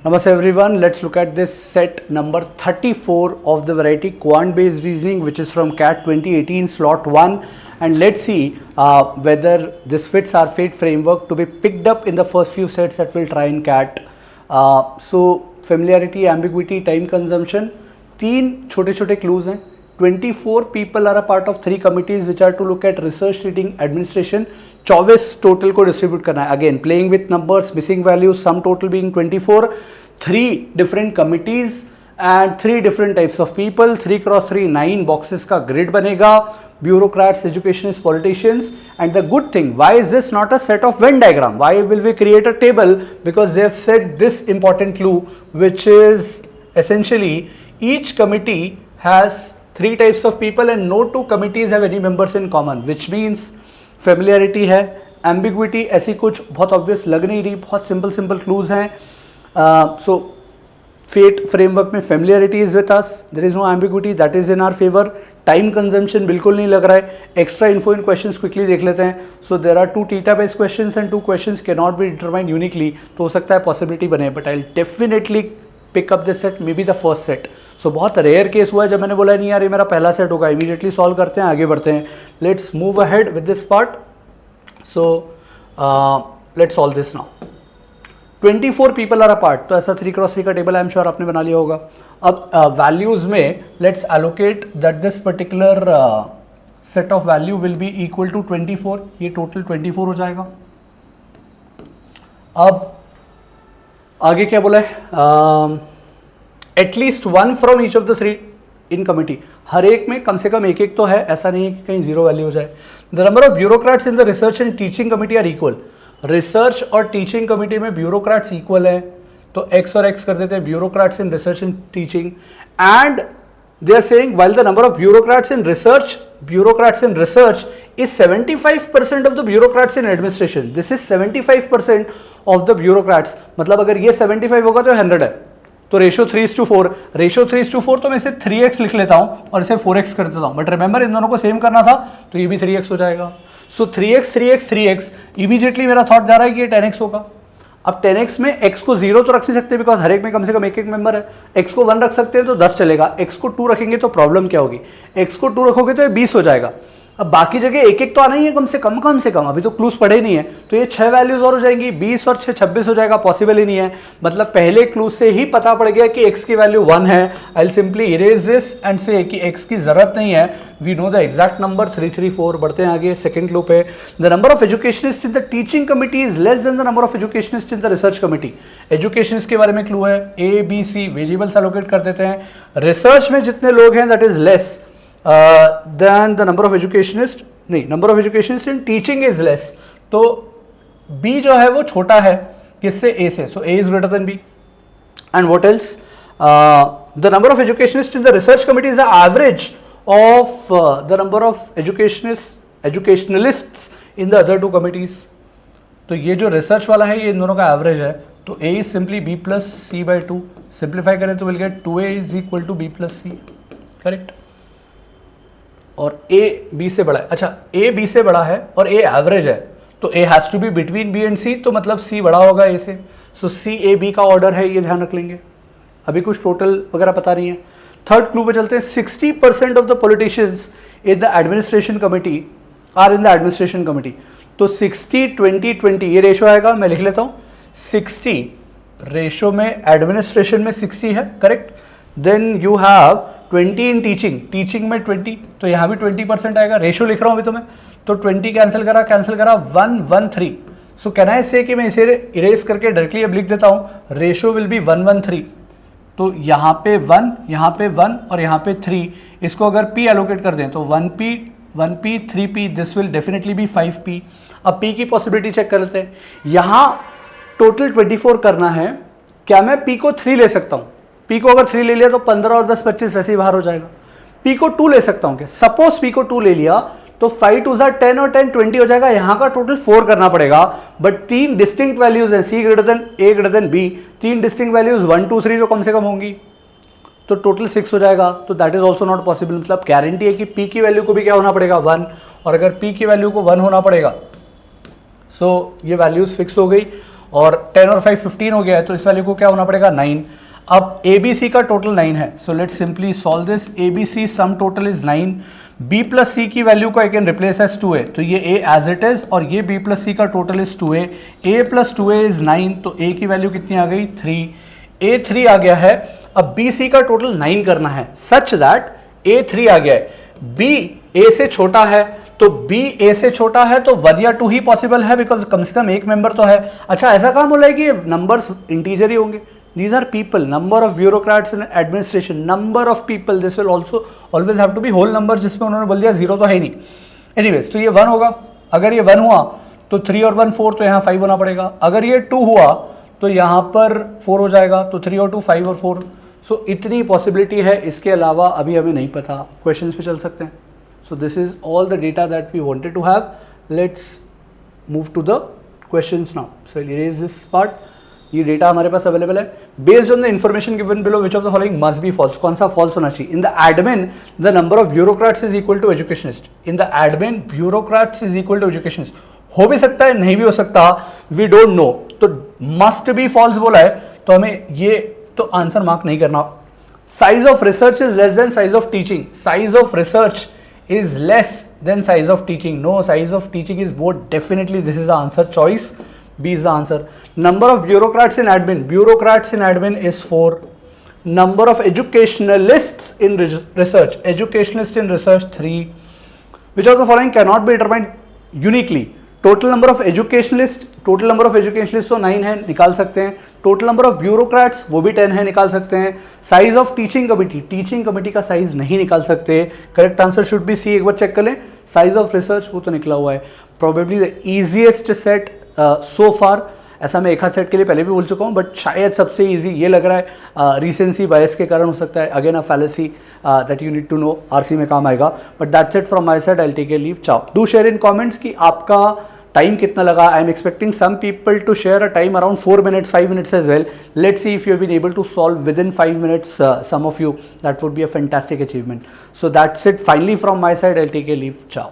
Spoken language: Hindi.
Namaste everyone, let's look at this set number 34 of the variety quant based reasoning, which is from CAT 2018 slot 1, and let's see whether this fits our fate framework to be picked up in the first few sets that we'll try in CAT. So familiarity, ambiguity, time consumption, तीन छोटे छोटे clues हैं. 24 people are a part of 3 committees which are to look at research, reading, administration. 24 total को distribute करना है. Again, playing with numbers, missing values, sum total being 24. 3 different committees and 3 different types of people. 3 cross 3, 9 boxes का grid बनेगा. Bureaucrats, educationists, politicians. And the good thing, why is this not a set of Venn diagram? Why will we create a table? Because they have said this important clue, which is essentially each committee has 3 types of people and no 2 committees have any members in common, which means familiarity है, ambiguity ऐसी कुछ बहुत obvious लग नहीं रही, बहुत simple clues हैं. So fate framework में familiarity is with us, there is no ambiguity, that is in our favor. Time consumption बिल्कुल नहीं लग रहा है. Extra info in questions quickly देख लेते हैं. So there are 2 theta based questions and 2 questions cannot be determined uniquely. तो हो सकता है possibility बने, but I'll definitely pick up this set, maybe the first set. So बहुत रेयर केस हुआ है जब मैंने बोला नहीं यार ये मेरा पहला सेट होगा. इमीडिएटली सॉल्व करते हैं, आगे बढ़ते हैं. Let's move ahead with this part. So let's solve this now. 24 people are a part, तो ऐसा 3 क्रॉस 3 का टेबल आई एम श्योर आपने बना लिया होगा. अब वैल्यूज में let's allocate that this particular set of value will be equal to 24. ये टोटल 24 हो जाएगा. अब आगे क्या बोला है? At least 1 from each of the 3 in committee. हर एक में कम से कम एक तो है, ऐसा नहीं है कि कहीं 0 वैल्यू हो जाए. The number of bureaucrats in the research and teaching committee are equal. Research और टीचिंग कमिटी में ब्यूरोक्रेट्स इक्वल है, तो x और x कर देते हैं. Bureaucrats in research and teaching, and they are saying while the number of bureaucrats in research is 75% of the bureaucrats in administration. This is 75% of the bureaucrats. मतलब अगर ये 75 होगा तो 100 है, तो रेशियो 3:4. रेशियो 3:4 तो मैं इसे 3x लिख लेता हूँ और इसे 4x कर देता हूँ. बट रिमेंबर इन दोनों को सेम करना था, तो ये भी 3x हो जाएगा. सो 3x. इमीडिएटली मेरा थॉट जा रहा है कि ये 10x होगा. अब 10x में x को 0 तो रख नहीं सकते, बिकॉज हर एक में कम से कम एक मेंबर है. x को 1 रख सकते हैं तो 10 चलेगा. x को 2 रखेंगे तो प्रॉब्लम क्या होगी? x को 2 रखोगे तो ये 20 हो जाएगा. अब बाकी जगह एक तो आना ही है कम से कम. अभी तो क्लूज पढ़े नहीं है, तो ये 6 वैल्यूज और हो जाएंगी. 20 और 6 26 हो जाएगा. पॉसिबल ही नहीं है. मतलब पहले क्लूज से ही पता पड़ गया कि x की वैल्यू 1 है. I will simply erase this and say कि x की जरूरत नहीं है. We know the exact number 334. बढ़ते हैं आगे. सेकंड क्लू पे, the number of educationist in the teaching committee is less than the number of educationist in the research committee. Educationist के बारे में क्लू है. A B C variables allocate कर देते हैं. रिसर्च में जितने लोग हैं that is less than the number of educationist. नहीं, number of educationist in teaching is less, तो B जो है वो छोटा है किससे? A से. सो A is greater than B. And what else? The number of educationist in the research committee is the average of the number of educationalists in the other 2 committees. तो ये जो रिसर्च वाला है ये इन दोनों का एवरेज है, तो A is simply B plus C by 2. Simplify करें तो will get 2A is equal to B plus C. Correct. और A B से बड़ा है. अच्छा, A B से बड़ा है और A एवरेज है, तो A has to be between B and C, तो मतलब C बड़ा होगा A से. सो C A B का ऑर्डर है, ये ध्यान रख लेंगे. अभी कुछ टोटल वगैरह पता नहीं है. थर्ड क्लू पे चलते हैं. 60% of the politicians in the administration committee are in the administration committee. तो 60-20-20 ये रेशो आएगा. मैं लिख लेता हूँ 60 रेशो में एडमिनिस्ट्रेशन में 60 है. Correct. Then you have 20 in teaching में 20, तो यहाँ भी 20% आएगा. रेशो लिख रहा हूँ अभी तो मैं, तो 20 कैंसिल करा 113. सो कैन आई से कि मैं इसे इरेज करके डायरेक्टली अब लिख देता हूँ. Ratio will be 113. तो यहाँ पे 1, यहाँ पे 1 और यहाँ पे 3. इसको अगर P एलोकेट कर दें तो 1P, 3P, this will definitely be 5P. अब P की पॉसिबिलिटी चेक कर लेते हैं. यहाँ टोटल 24 करना है. क्या मैं P को 3 ले सकता हूँ? P को अगर 3 ले लिया तो 15 और 10 25 वैसे ही बाहर हो जाएगा. P को 2 ले सकता हूँ क्या? सपोज P को 2 ले लिया तो 5 2 10 और 10 20 हो जाएगा. यहाँ का टोटल 4 करना पड़ेगा. बट 3 डिस्टिंक्ट वैल्यूज हैं, C greater than A greater than B. 3 distinct values 1 2 3 तो कम से कम होंगी, तो टोटल 6 हो जाएगा. तो that is also not possible. मतलब गारंटी है कि P की वैल्यू को भी क्या होना पड़ेगा? 1. और अगर P की वैल्यू को 1 होना पड़ेगा, सो ये वैल्यूज फिक्स हो गई. और 10 और 5 15 हो गया है, तो इस वैल्यू को क्या होना पड़ेगा 9। अब ABC का टोटल 9 है, so let's simply solve this. ABC sum total is 9, B plus C की वैल्यू को I can replace as 2A, तो ये A एज इट इज, और ये B प्लस C का total is 2A, A plus 2A is 9, तो A की वैल्यू कितनी आ गई 3, A 3 आ गया है। अब BC का टोटल 9 करना है सच दैट A 3 आ गया है, B A से छोटा है, तो B A से छोटा है तो 1 या 2 ही पॉसिबल है, बिकॉज कम से कम एक मेंबर तो है। अच्छा ऐसा काम बोला है कि नंबर्स इंटीजर ही होंगे, these are people, number of bureaucrats in administration, number of people, this will also always have to be whole numbers, जिसमें उन्होंने बोल दिया 0 तो है ही नहीं। एनीवेज तो ये 1 होगा, अगर ये 1 हुआ तो 3 और 1 4, तो यहाँ 5 होना पड़ेगा। अगर ये 2 हुआ तो यहाँ पर 4 हो जाएगा, तो 3 और 2 5 और 4। सो इतनी पॉसिबिलिटी है, इसके अलावा अभी हमें नहीं पता। क्वेश्चंस पे चल सकते हैं। So this is all the data that we wanted to have. Let's move to the questions now. So erase this part. ये डेटा हमारे पास अवेलेबल है। Based on the information given below which of the following must be false, कौन सा फॉल्स होना चाहिए? In the admin the number of bureaucrats is equal to educationist. In the admin bureaucrats is equal to educationist. हो भी सकता है, नहीं भी हो सकता, वी डोंट नो। तो मस्ट बी फॉल्स बोला है, तो हमें ये तो आंसर मार्क नहीं करना। Size of research is less than size of teaching. Size of research is less than size of teaching. No, size of teaching is more. Definitely this is the answer choice. B is the answer. Number of bureaucrats in admin. Bureaucrats in admin is 4. Number of educationalists in research. Educationalists in research 3. Which of the following cannot be determined uniquely? Total number of educationalists. Total number of educationalists तो 9 है, निकाल सकते हैं। टोटल नंबर ऑफ ब्यूरोक्रेट्स वो भी 10 है, निकाल सकते हैं। Size of teaching committee, teaching committee का साइज नहीं निकाल सकते। Correct answer should be C. एक बार चेक कर लें। साइज ऑफ रिसर्च वो तो निकला हुआ है। प्रोबेबली द इजीएस्ट सेट सो फार। ऐसा मैं एक हाथ सेट के लिए पहले भी बोल चुका हूँ, बट शायद सबसे इजी ये लग रहा है। रिसेंसी बायस के कारण हो सकता है। Again a fallacy that you need to know, RC में काम आएगा। But that's it from my side. I will take a leave. Ciao. Do share in comments कि आपका टाइम कितना लगा। I am expecting some people to share a time around 4 minutes 5 minutes as well. Let's see if you have been able to solve within 5 minutes some of you, that would be a fantastic achievement. So that's it finally from my side. I'll take a leave. Ciao.